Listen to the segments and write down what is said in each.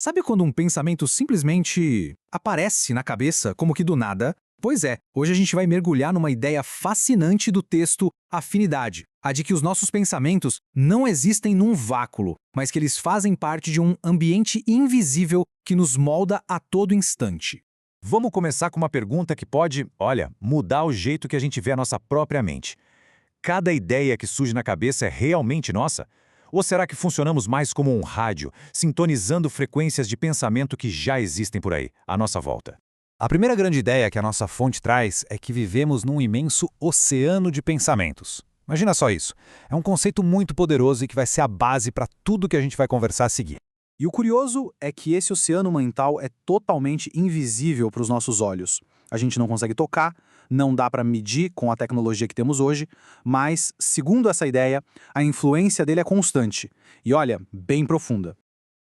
Sabe quando um pensamento simplesmente aparece na cabeça, como que do nada? Pois é, hoje a gente vai mergulhar numa ideia fascinante do texto Afinidade, a de que os nossos pensamentos não existem num vácuo, mas que eles fazem parte de um ambiente invisível que nos molda a todo instante. Vamos começar com uma pergunta que pode, mudar o jeito que a gente vê a nossa própria mente. Cada ideia que surge na cabeça é realmente nossa? Ou será que funcionamos mais como um rádio, sintonizando frequências de pensamento que já existem por aí, à nossa volta? A primeira grande ideia que a nossa fonte traz é que vivemos num imenso oceano de pensamentos. Imagina só isso. É um conceito muito poderoso e que vai ser a base para tudo que a gente vai conversar a seguir. E o curioso é que esse oceano mental é totalmente invisível para os nossos olhos. A gente não consegue tocar, não dá para medir com a tecnologia que temos hoje, mas, segundo essa ideia, a influência dele é constante e, olha, bem profunda.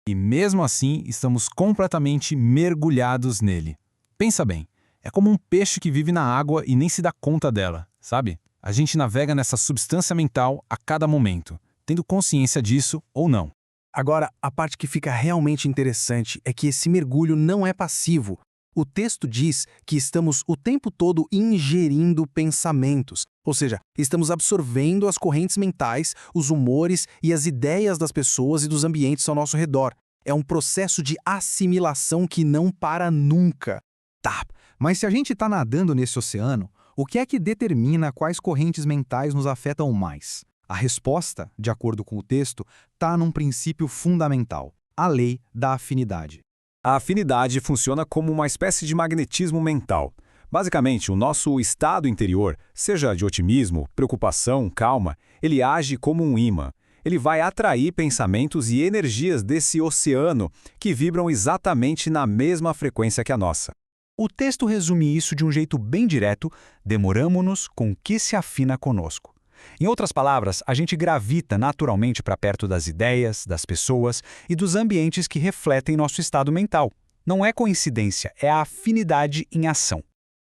E mesmo assim, estamos completamente mergulhados nele. Pensa bem, é como um peixe que vive na água e nem se dá conta dela, sabe? A gente navega nessa substância mental a cada momento, tendo consciência disso ou não. Agora, a parte que fica realmente interessante é que esse mergulho não é passivo. O texto diz que estamos o tempo todo ingerindo pensamentos, ou seja, estamos absorvendo as correntes mentais, os humores e as ideias das pessoas e dos ambientes ao nosso redor. É um processo de assimilação que não para nunca. Tá, mas se a gente está nadando nesse oceano, o que é que determina quais correntes mentais nos afetam mais? A resposta, de acordo com o texto, está num princípio fundamental, a lei da afinidade. A afinidade funciona como uma espécie de magnetismo mental. Basicamente, o nosso estado interior, seja de otimismo, preocupação, calma, ele age como um ímã. Ele vai atrair pensamentos e energias desse oceano que vibram exatamente na mesma frequência que a nossa. O texto resume isso de um jeito bem direto: demoramo-nos com o que se afina conosco. Em outras palavras, a gente gravita naturalmente para perto das ideias, das pessoas e dos ambientes que refletem nosso estado mental. Não é coincidência, é a afinidade em ação.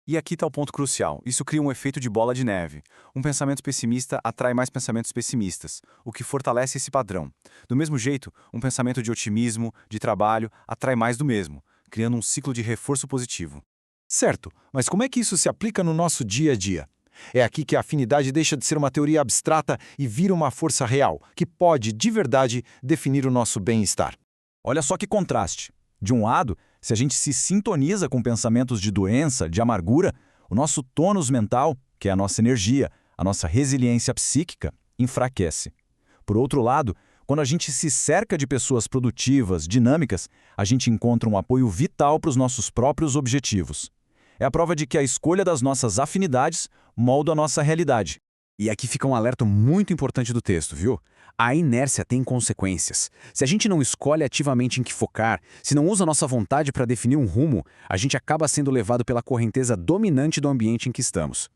E aqui está o ponto crucial. Isso cria um efeito de bola de neve. Um pensamento pessimista atrai mais pensamentos pessimistas, o que fortalece esse padrão. Do mesmo jeito, um pensamento de otimismo, de trabalho, atrai mais do mesmo, criando um ciclo de reforço positivo. Certo, mas como é que isso se aplica no nosso dia a dia? É aqui que a afinidade deixa de ser uma teoria abstrata e vira uma força real, que pode, de verdade, definir o nosso bem-estar. Olha só que contraste. De um lado, se a gente se sintoniza com pensamentos de doença, de amargura, o nosso tônus mental, que é a nossa energia, a nossa resiliência psíquica, enfraquece. Por outro lado, quando a gente se cerca de pessoas produtivas, dinâmicas, a gente encontra um apoio vital para os nossos próprios objetivos. É a prova de que a escolha das nossas afinidades molda a nossa realidade. E aqui fica um alerta muito importante do texto, viu? A inércia tem consequências. Se a gente não escolhe ativamente em que focar, se não usa nossa vontade para definir um rumo, a gente acaba sendo levado pela correnteza dominante do ambiente em que estamos.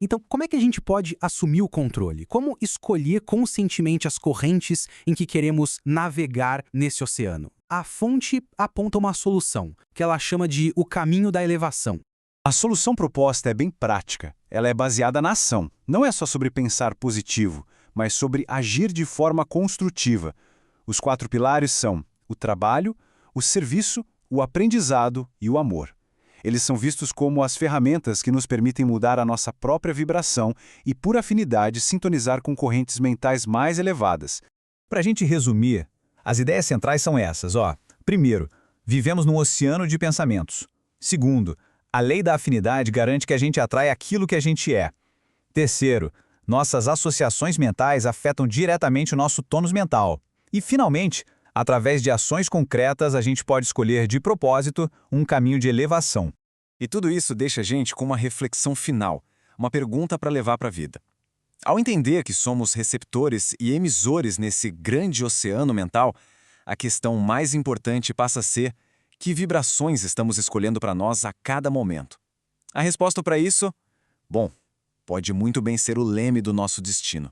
Então, como é que a gente pode assumir o controle? Como escolher conscientemente as correntes em que queremos navegar nesse oceano? A fonte aponta uma solução, que ela chama de o caminho da elevação. A solução proposta é bem prática. Ela é baseada na ação. Não é só sobre pensar positivo, mas sobre agir de forma construtiva. Os 4 pilares são o trabalho, o serviço, o aprendizado e o amor. Eles são vistos como as ferramentas que nos permitem mudar a nossa própria vibração e, por afinidade, sintonizar com correntes mentais mais elevadas. Para a gente resumir, as ideias centrais são essas, ó. Primeiro, vivemos num oceano de pensamentos. Segundo, a lei da afinidade garante que a gente atrai aquilo que a gente é. Terceiro, nossas associações mentais afetam diretamente o nosso tônus mental. E, finalmente, através de ações concretas, a gente pode escolher de propósito um caminho de elevação. E tudo isso deixa a gente com uma reflexão final, uma pergunta para levar para a vida. Ao entender que somos receptores e emissores nesse grande oceano mental, a questão mais importante passa a ser: que vibrações estamos escolhendo para nós a cada momento? A resposta para isso? Bom, pode muito bem ser o leme do nosso destino.